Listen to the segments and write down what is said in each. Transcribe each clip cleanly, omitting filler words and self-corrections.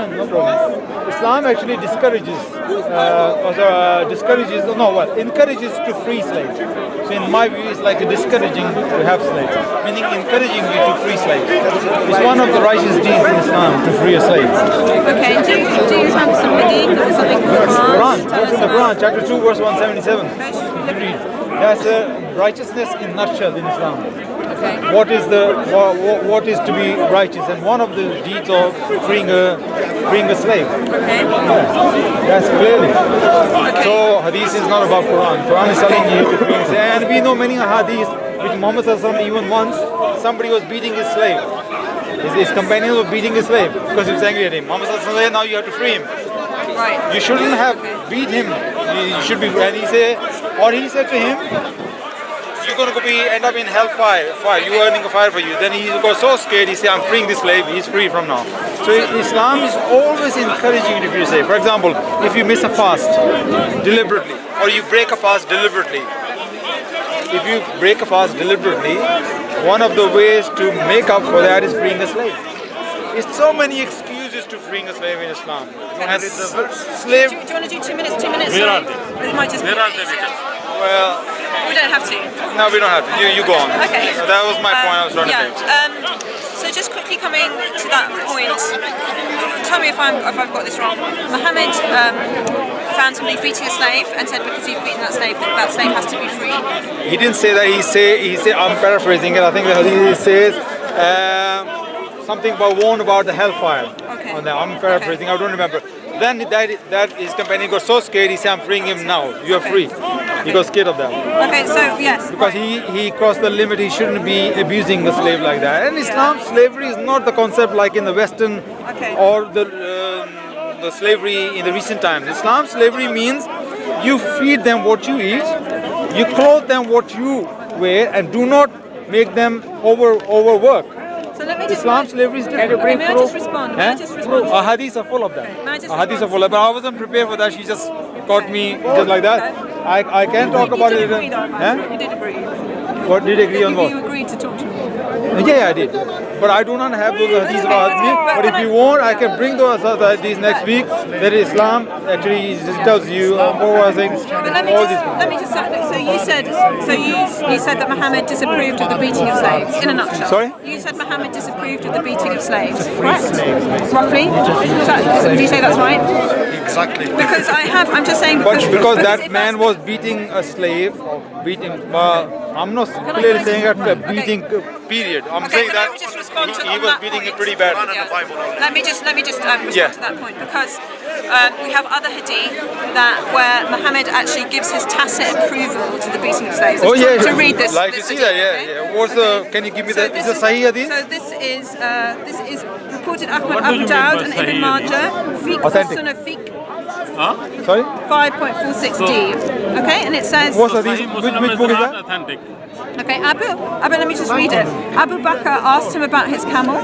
fine, no problem. Islam actually encourages to free slaves. So in my view, it's like discouraging to have slaves, meaning encouraging you to free slaves. It's one of the righteous deeds in Islam to free a slave. Okay, do you have some hadith or something from the Quran? Quran, in the Quran, chapter 2, verse 177. Okay. That's righteousness in nutshell in Islam. Okay. What is to be righteous, and one of the deeds of freeing a slave. Okay. That's clearly. Okay. So hadith is not about Quran. Quran is telling you to free a slave. And we know many hadiths which Muhammad sallallahu even once somebody was beating his slave. His companions were beating his slave because he was angry at him. Muhammad sallallahu said, now you have to free him. Right. You shouldn't have beat him. You should be. And he said to him, you're going to end up in hellfire. You're earning a fire for you. Then he got so scared, he said, I'm freeing this slave. He's free from now. So Islam is always encouraging you to free a slave. For example, if you miss a fast deliberately, or you break a fast deliberately. If you break a fast deliberately, one of the ways to make up for that is freeing a slave. There's so many excuses to freeing a slave in Islam. And slave. Do you want to do 2 minutes? 2 minutes? Where are they? It might just be easier. Well, we don't have to. No, we don't have to. You go on. Okay. So that was my point I was trying to make. So just quickly coming to that point, tell me if I've got this wrong. Muhammad found somebody beating a slave and said because you've beaten that slave has to be free. He didn't say that. He said I'm paraphrasing it. I think that he says something about warn about the hellfire. Okay. I'm paraphrasing. Okay. I don't remember. Then that his companion got so scared. He said, "I'm freeing him now. You are free." He got scared of that. Okay, so yes. Because he crossed the limit. He shouldn't be abusing a slave like that. And Islam slavery is not the concept like in the Western or the slavery in the recent times. Islam slavery means you feed them what you eat, you clothe them what you wear, and do not make them overwork. So let me just Islam slavery is different. May I just respond? Hadiths are full of that. Hadiths are full of that. But I wasn't prepared for that. She just caught me just like that. I can talk about it. You did agree. What did you agree on what? You agreed to talk to me. Yeah, I did. But I do not have those hadiths about me. But if you want, I can bring those hadiths next week. That Islam actually just tells you more things. But let me just. So you said that Muhammad disapproved of the beating of slaves. In a nutshell. Sorry? You said Muhammad disapproved of the beating of slaves. Correct? Roughly. Would you say that's right? Exactly. Because I'm just saying. Because that man was beating a slave, I'm not clearly saying that beating period. I'm saying that he was beating it pretty bad. Let me just respond to that point, because we have other hadith where Muhammad actually gives his tacit approval to the beating of slaves. To read this. Like you see that, yeah. What's can you give me that? Is it Sahih hadith? So this is reported Abu Dawud and Ibn Majah. Authentic. Sorry? 5.46d. Okay, and it says. What's hadith? Which book is that? Authentic. Okay, Abu, let me just read it. Abu Bakr asked him about his camel.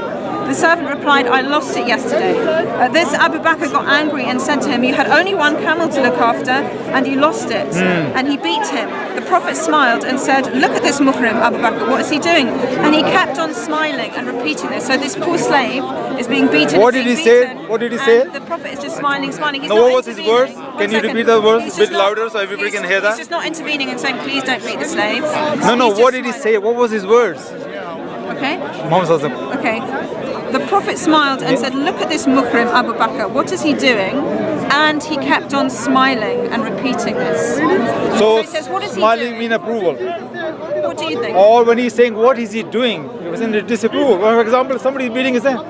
The servant replied, I lost it yesterday. At this, Abu Bakr got angry and said to him, you had only one camel to look after, and you lost it. And he beat him. The Prophet smiled and said, look at this muhrim, Abu Bakr, what is he doing? And he kept on smiling and repeating this. So this poor slave is being beaten. What did he say? What did he say? The Prophet is just smiling. He's what was his verse? Can you repeat the verse a bit louder so everybody can hear that? He's just not intervening and saying, please don't beat the slave. No, what did he say? What was his words? Okay. Okay. The Prophet smiled and said, look at this Mukrim Abu Bakr, what is he doing? And he kept on smiling and repeating this. So he says, what is smiling he means approval. What do you think? Or when he's saying, what is he doing? It was in the disapproval. For example, somebody is beating his hand.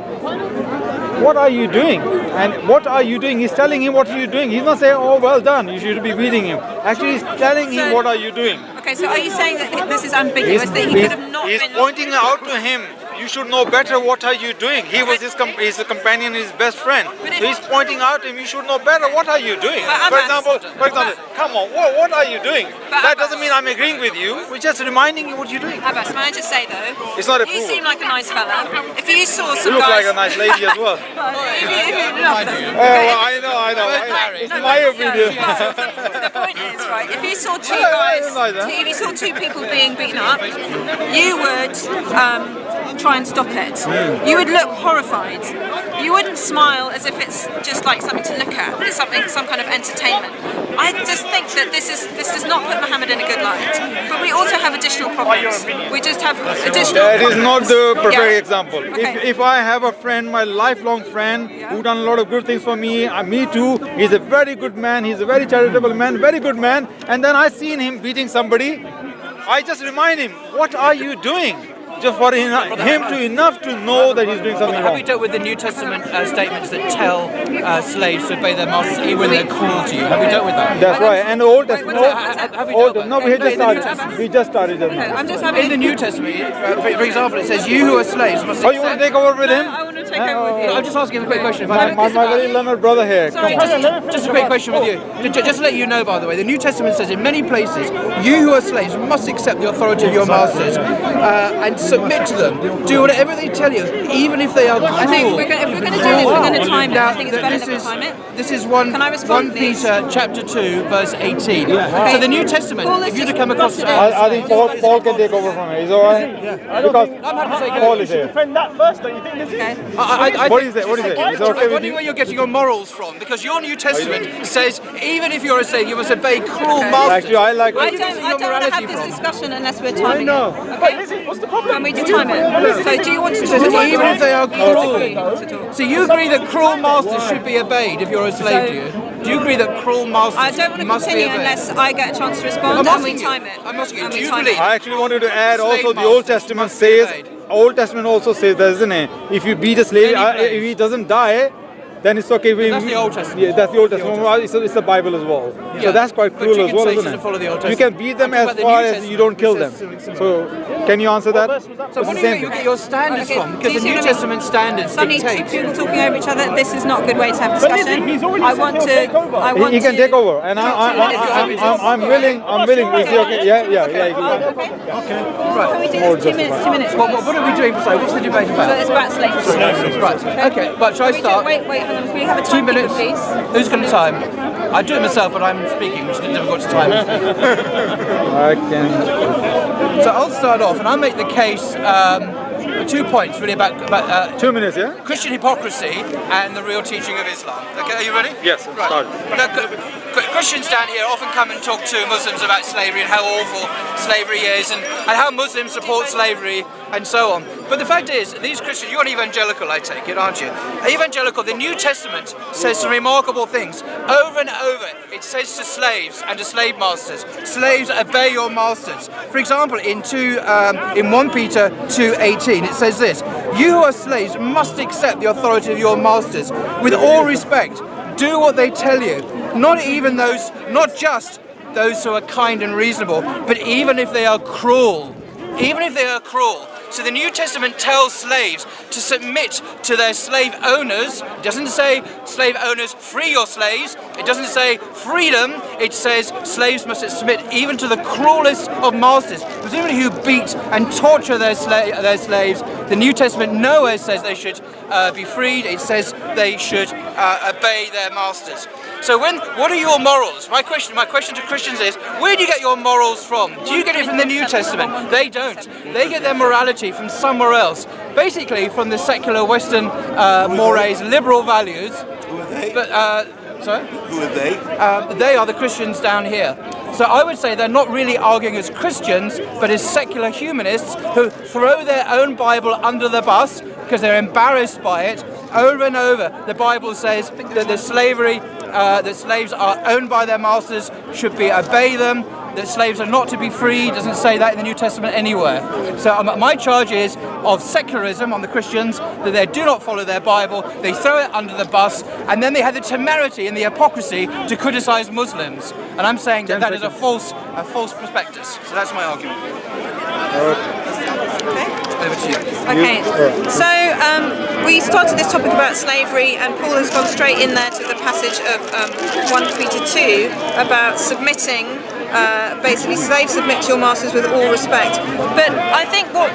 What are you doing? And what are you doing? He's telling him what are you doing. He's not saying, oh, well done, you should be beating him. Actually, he's telling him what are you doing. Okay, so are you saying that this is ambiguous, that he could have not been... He's pointing out to him, you should know better, what are you doing? He was his companion, his best friend. So he's pointing out to him, you should know better, what are you doing? For example, come on, what are you doing? That doesn't mean I'm agreeing with you, we're just reminding you what you're doing. Abbas, may I just say though, it's not you seem like a nice fella. If you saw some you look guys... like a nice lady as well. I know. It's my opinion. The point is, right, if you saw two people being beaten up, you would try and stop it. You would look horrified. You wouldn't smile as if it's just like something to look at. It's some kind of entertainment. I just think that this does not put Muhammad in a good light. But we also have additional problems. We just have additional That is not the perfect Yeah. example. Okay. If I have a friend, my lifelong friend, who done a lot of good things for me, me too, he's a very good man, he's a very charitable man, very good man, and then I seen him beating somebody, I just remind him, what are you doing? Just for him to know that he's doing something Have we wrong. dealt with the New Testament statements that tell slaves to obey their masters even when they're cruel to you? Have we dealt with that? That's right. And the Old Testament. Have we dealt with No, that? we just In the New started. Testament. We just started. I'm just having. In the New Testament, for example, it says, "You who are slaves must." Oh, you want to take over with him? I want to take over with you. I'm just asking a quick question. If My I, very learned brother here. Sorry, Come on. just a quick question with you. Just to let you know, by the way, the New Testament says in many places, "You who are slaves must accept the authority of your masters and submit to them. Do whatever they tell you, even if they are cruel." I think if we're going to do this, we're going to time it. I think it's better that we time it. This is one Can I respond, 1 please? Peter chapter 2 verse 18. Okay. So the New Testament, Paul, let's if you just to come across cross it out. I think Paul can take over from here. Is all right? Because I'm happy to take Paul over. is here. Defend that first, don't you think? This is? I What think- is it? What is it? Is it I'm okay with wondering you? where you're getting your morals from, because your New Testament says even if you're a slave, you must obey cruel Okay. masters. Actually, I like I it. don't want to morality have this from? discussion unless we're timing know. it. Okay? Lizzie, what's the problem? Can we just time it? So do you want to It talk says about even if they are cruel. talk? So you agree that cruel masters should be obeyed if you're a slave, do you? Do you agree that cruel masters I don't want to must be continue obeyed? unless I get a chance to respond I'm and we asking you. time it. I'm asking you, And do we you time believe- it. I actually wanted to add Slave also the Old masters Testament must be says, obeyed. Old Testament also says that, isn't it? If you beat a slave, Any place. if he doesn't die, then it's okay. That's the Old Testament. Yeah, that's the Old Testament. It's the Bible as well. Yeah. So that's quite But cruel you as can well, say isn't you it? shouldn't follow the Old You Testament. can beat them I'm talking as about the far New as Testament, you don't kill which them. says something similar. So can you answer that? So It's what the do you same get your standards Okay, from? do Because you the see New what I mean? Testament standards Suddenly, dictate. two people talking over each other. This is not a good way to have discussion. he's already I said want he'll to. take over. I want He can to. take over, and I'm willing. I'm willing. Is he okay? Yeah. Okay. Can we do More this 2 minutes? 2 minutes. What are we doing? So what's the debate So about? it's about slavery. Right. Okay. But shall I start? Wait, hang on. Can we have a 2 time minutes. please? Who's going to time? I do it myself, but I'm speaking, which is difficult to time. I can. So I'll start off, and I'll make the case. 2 points really about 2 minutes, yeah? Christian hypocrisy and the real teaching of Islam. Okay, are you ready? Yes, Right. start. Look, Christians down here often come and talk to Muslims about slavery and how awful slavery is and how Muslims support slavery and so on. But the fact is, these Christians, you're an evangelical, I take it, aren't you? Evangelical, the New Testament says some remarkable things. Over and over, it says to slaves and to slave masters, slaves, obey your masters. For example, in 1 Peter 2:18, it says this: "You who are slaves must accept the authority of your masters with all respect. Do what they tell you, not just those who are kind and reasonable, but even if they are cruel." Even if they are cruel. So the New Testament tells slaves to submit to their slave owners. It doesn't say slave owners free your slaves. It doesn't say freedom. It says slaves must submit even to the cruelest of masters, presumably who beat and torture their slaves. The New Testament nowhere says they should be freed. It says they should obey their masters. So what are your morals? My question to Christians is, where do you get your morals from? Do you get it from the New Testament? They don't. They get their morality from somewhere else. Basically from the secular Western mores, liberal values. Who are they? But sorry? Who are they? They are the Christians down here. So I would say they're not really arguing as Christians, but as secular humanists who throw their own Bible under the bus because they're embarrassed by it. Over and over, the Bible says that that slaves are owned by their masters, should be obey them, that slaves are not to be free. It doesn't say that in the New Testament anywhere. So my charge is of secularism on the Christians, that they do not follow their Bible, they throw it under the bus, and then they have the temerity and the hypocrisy to criticize Muslims. And I'm saying that is a false prospectus. So that's my argument. Over to you. Okay, so we started this topic about slavery, and Paul has gone straight in there to the passage of 1 Peter 2 about submitting. Basically, slaves submit to your masters with all respect. But I think what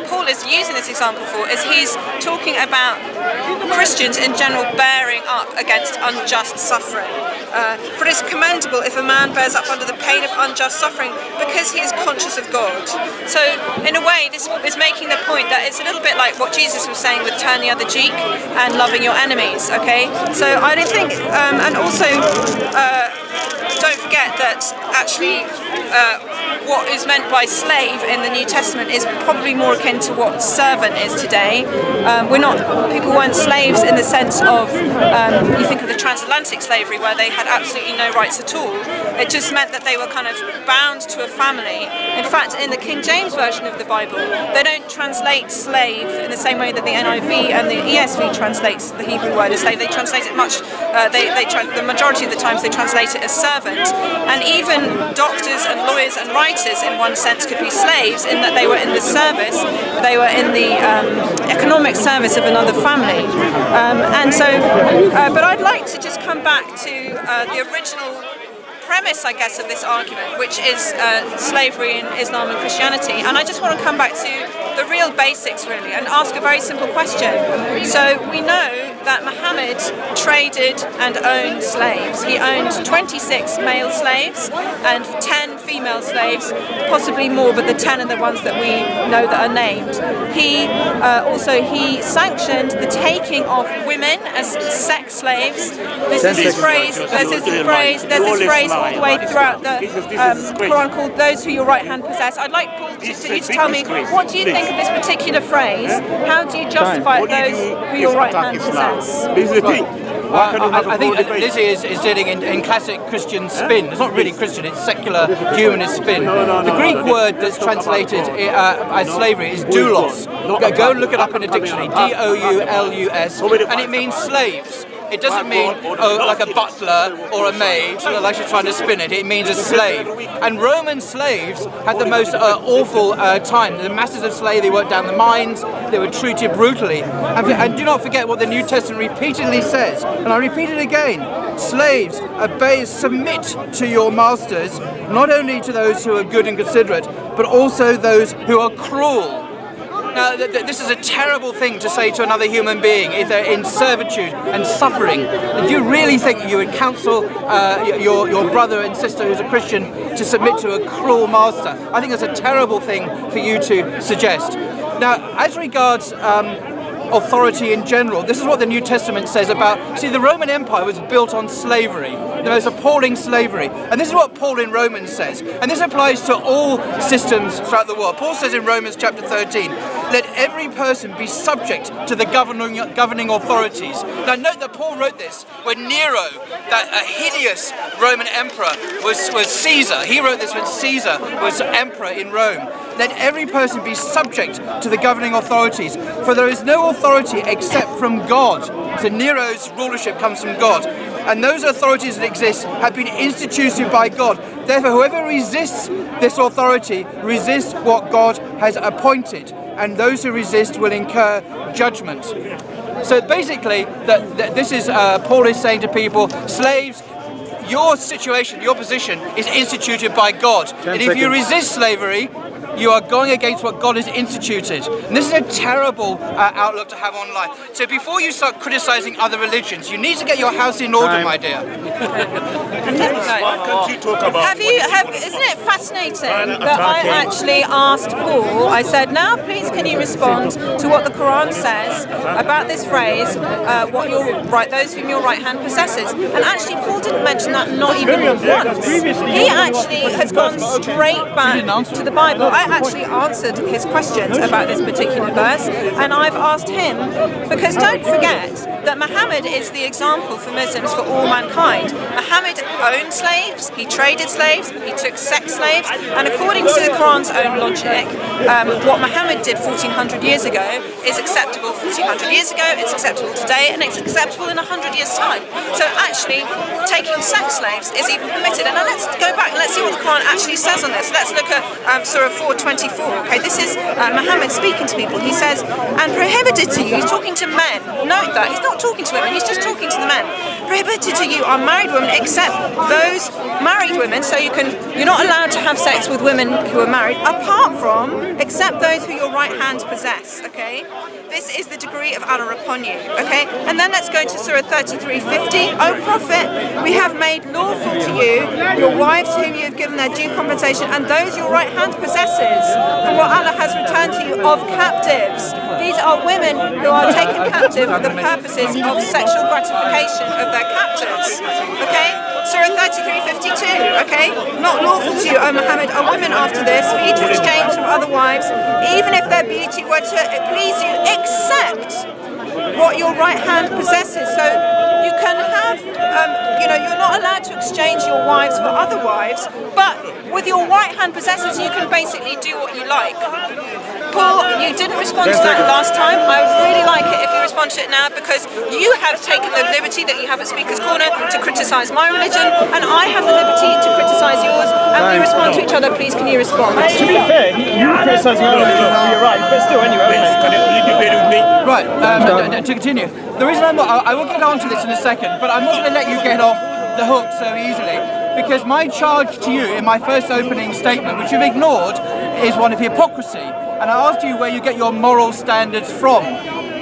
Paul is using this example for is he's talking about Christians in general bearing up against unjust suffering. For it is commendable if a man bears up under the pain of unjust suffering because he is conscious of God. So in a way this is making the point that it's a little bit like what Jesus was saying with turn the other cheek and loving your enemies, okay? So I don't think, and also don't forget that actually what is meant by slave in the New Testament is probably more akin to what servant is today. People weren't slaves in the sense of, you think of the transatlantic slavery where they had absolutely no rights at all. It just meant that they were kind of bound to a family. In fact, in the King James Version of the Bible, they don't translate slave in the same way that the NIV and the ESV translates the Hebrew word as slave. They translate it the majority of the times they translate it as servant. And even doctors and lawyers and writers in one sense could be slaves in that they were in the service, they were in the economic service of another family. But I'd like to just come back to the original premise, I guess, of this argument, which is slavery in Islam and Christianity. And I just want to come back to the real basics, really, and ask a very simple question. So we know that Muhammad traded and owned slaves. He owned 26 male slaves and 10 female slaves, possibly more, but the 10 are the ones that we know that are named. He sanctioned the taking of women as sex slaves. There's this phrase all the way throughout the Quran called "Those who your right hand possess." I'd like Paul you to tell me, what do you think of this particular phrase? How do you justify those who your right hand possess? This is the thing. I think Lizzie is dealing in classic Christian spin. It's not really Christian, it's secular humanist spin. The Greek word that's translated as slavery is doulos. Go and look it up in a dictionary, D-O-U-L-U-S, and it means slaves. It doesn't mean like a butler or a maid, like she's trying to spin it. It means a slave. And Roman slaves had the most awful time. The masses of slaves, they worked down the mines, they were treated brutally. And do not forget what the New Testament repeatedly says, and I repeat it again. Slaves, obey, submit to your masters, not only to those who are good and considerate, but also those who are cruel. Now, this is a terrible thing to say to another human being if they're in servitude and suffering. Do you really think you would counsel your brother and sister who's a Christian to submit to a cruel master? I think that's a terrible thing for you to suggest. Now, as regards authority in general, this is what the New Testament says about, see, the Roman Empire was built on slavery, the most appalling slavery, and this is what Paul in Romans says, and this applies to all systems throughout the world. Paul says in Romans chapter 13, let every person be subject to the governing authorities. Now note that Paul wrote this when Nero, that hideous Roman emperor, was Caesar. He wrote this when Caesar was emperor in Rome. Let every person be subject to the governing authorities, for there is no authority except from God. So Nero's rulership comes from God. And those authorities that exist have been instituted by God. Therefore, whoever resists this authority resists what God has appointed, and those who resist will incur judgment. So basically, this is Paul is saying to people, slaves, your situation, your position is instituted by God. And if you resist slavery, you are going against what God has instituted. And this is a terrible outlook to have on life. So before you start criticizing other religions, you need to get your house in order, my dear. Why can't you talk about... Isn't it fascinating that I actually asked Paul, I said, now please can you respond to what the Quran says about this phrase, those whom your right hand possesses. And actually Paul didn't mention that not even once. He actually has gone straight back to the Bible. I actually answered his questions about this particular verse, and I've asked him, because don't forget that Muhammad is the example for Muslims for all mankind. Muhammad owned slaves, he traded slaves, he took sex slaves, and according to the Quran's own logic, what Muhammad did 1400 years ago is acceptable 1400 years ago, it's acceptable today, and it's acceptable in 100 years' time. So actually, taking sex slaves is even permitted. And now let's go back and let's see what the Quran actually says on this. Let's look at Surah 4:24. Okay, this is Muhammad speaking to people. He says, and prohibited to you, he's talking to men. Note that, he's not talking to women, he's just talking to the men. prohibited to you are married women, except those married women. So you're not allowed to have sex with women who are married, apart from, except those who your right hand possess. Okay, this is the degree of honor upon you. Okay, and then let's go to Surah 33:50. O Prophet, we have made lawful to you your wives whom you have given their due compensation, and those your right hand possesses, from what Allah has returned to you of captives. These are women who are taken captive for the purposes of sexual gratification of their captors. Okay? Surah 33:52. Okay? Not lawful to you, O Muhammad, are women after this for you to exchange from other wives, even if their beauty were to please you, except what your right hand possesses. So you can have, you're not allowed to exchange your wives for other wives, but with your right hand possessors, you can basically do what you like. Paul, you didn't respond to that last time. I would really like it if you respond to it now, because you have taken the liberty that you have at Speaker's Corner to criticise my religion, and I have the liberty to criticise yours, and we respond to each other. Please, can you respond? To be fair, you criticising our religion, you're right, but still, anyway. Can you debate with me? Right, to continue. The reason I will get on to this in a second, but I'm not going to let you get off the hook so easily, because my charge to you in my first opening statement, which you've ignored, is one of hypocrisy. And I asked you where you get your moral standards from.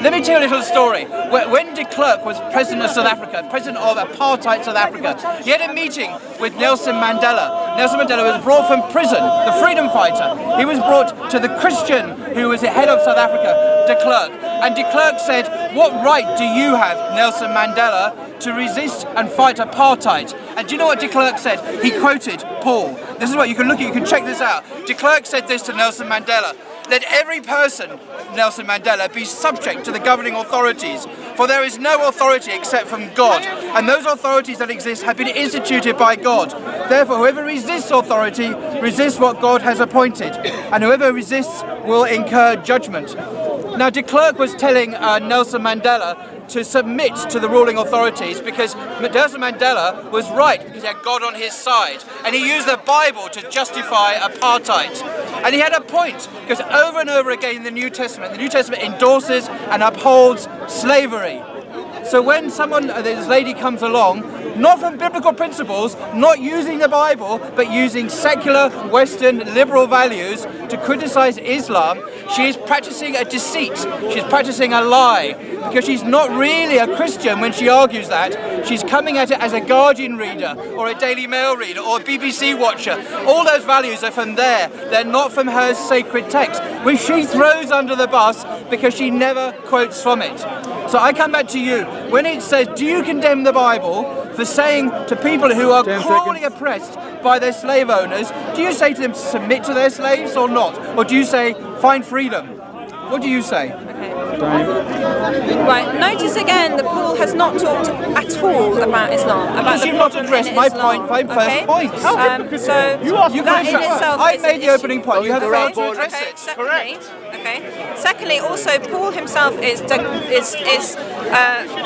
Let me tell you a little story. When de Klerk was president of South Africa, president of apartheid South Africa, he had a meeting with Nelson Mandela. Nelson Mandela was brought from prison, the freedom fighter. He was brought to the Christian who was the head of South Africa, de Klerk. And de Klerk said, what right do you have, Nelson Mandela, to resist and fight apartheid? And do you know what de Klerk said? He quoted Paul. This is what you can look at, you can check this out. De Klerk said this to Nelson Mandela: let every person, Nelson Mandela, be subject to the governing authorities, for there is no authority except from God, and those authorities that exist have been instituted by God. Therefore, whoever resists authority resists what God has appointed, and whoever resists will incur judgment. Now, de Klerk was telling Nelson Mandela to submit to the ruling authorities, because Nelson Mandela was right, because he had God on his side, and he used the Bible to justify apartheid. And he had a point, because over and over again in the New Testament endorses and upholds slavery. So when this lady comes along, not from biblical principles, not using the Bible, but using secular, Western, liberal values to criticize Islam, she is practicing a deceit. She's practicing a lie, because she's not really a Christian when she argues that. She's coming at it as a Guardian reader, or a Daily Mail reader, or a BBC watcher. All those values are from there. They're not from her sacred text, which she throws under the bus because she never quotes from it. So I come back to you. When it says, do you condemn the Bible for saying to people who are cruelly oppressed by their slave owners, do you say to them to submit to their slaves or not? Or do you say, find freedom? What do you say? Right, notice again that Paul has not talked at all about Islam. Because you've not addressed my first point. I made the opening point. You have failed to address it. Correct. Okay. Secondly, also Paul himself is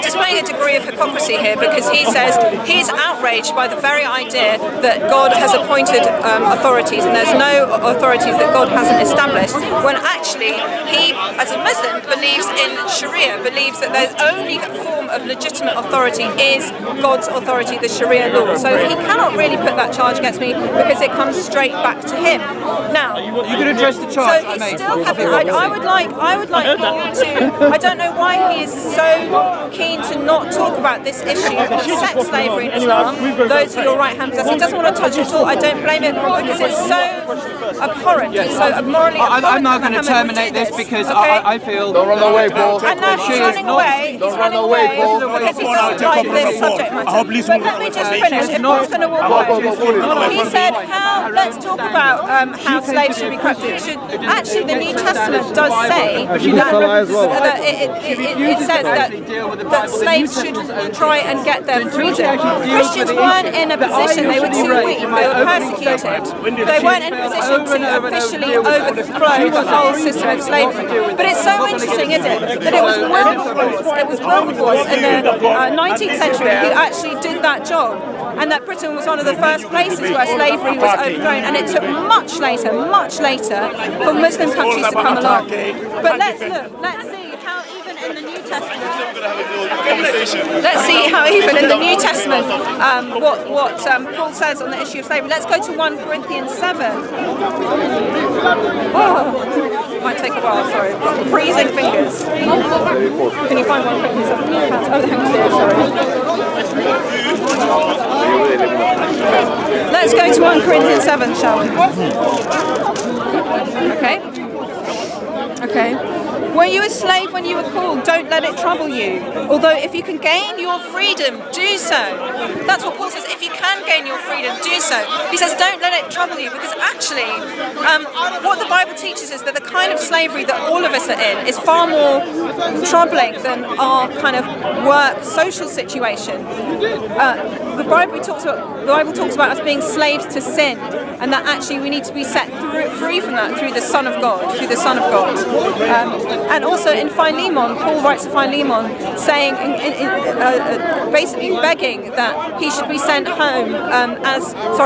displaying a degree of hypocrisy here, because he says he's outraged by the very idea that God has appointed authorities and there's no authorities that God hasn't established, when actually he, as a Muslim, believes in Sharia, believes that the only form of legitimate authority is God's authority, the Sharia law. So he cannot really put that charge against me, because it comes straight back to him. Now, you can address the charge. So he's still having. I would like Paul to. I don't know why he is so keen to not talk about this issue of sex slavery in Islam. Those who are right hand possessed, he doesn't want to touch it at all. I don't blame it, because it's so abhorrent. It's so morally abhorrent. I'm now going to terminate this, because I feel. Don't run away, Paul. And now he's running away. He's running away because he doesn't like this subject matter. But let me just finish. If Paul's going to walk away, he said, let's talk about how slaves should be captured. Actually, the New Testament does say that it says that slaves should try and get their freedom. Christians weren't in a position, they were too weak, they were persecuted. They weren't in a position to officially overthrow the whole system of slavery. But it's so interesting, isn't it, that it was Wilberforce in the 19th century who actually did that job, and that Britain was one of the first places where slavery was overthrown, and it took much later for Muslim countries to come along. But let's see how even in the New Testament. Let's see how even in the New Testament what Paul says on the issue of slavery. Let's go to 1 Corinthians 7. Oh, might take a while, sorry. Freezing fingers. Can you find 1 Corinthians 7? Oh, the hang's here, sorry. Let's go to 1 Corinthians 7, shall we? Okay. Were you a slave when you were called? Don't let it trouble you. Although if you can gain your freedom, do so. That's what Paul says. If you can gain your freedom, do so. He says, don't let it trouble you, because actually, what the Bible teaches is that the kind of slavery that all of us are in is far more troubling than our kind of work social situation. The Bible talks about us being slaves to sin, and that actually we need to be set free from that through the Son of God, and also in Philemon, Paul writes to Philemon saying, basically begging that he should be sent home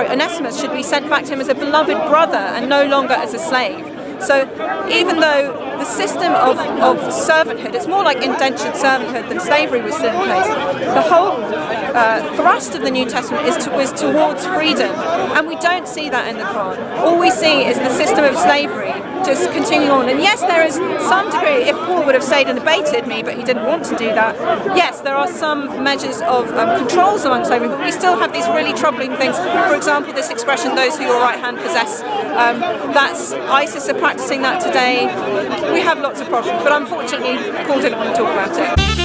Onesimus should be sent back to him as a beloved brother and no longer as a slave. So even though the system of servanthood, it's more like indentured servanthood than slavery was still in place, the whole thrust of the New Testament was towards freedom, and we don't see that in the Quran. All we see is the system of slavery just continuing on. And yes, there is some degree, if Paul would have stayed and debated me, but he didn't want to do that, yes, there are some measures of controls among slavery, but we still have these really troubling things. For example, this expression, those who your right hand possess, that's ISIS are practicing that today. We have lots of problems, but unfortunately Paul didn't want to talk about it.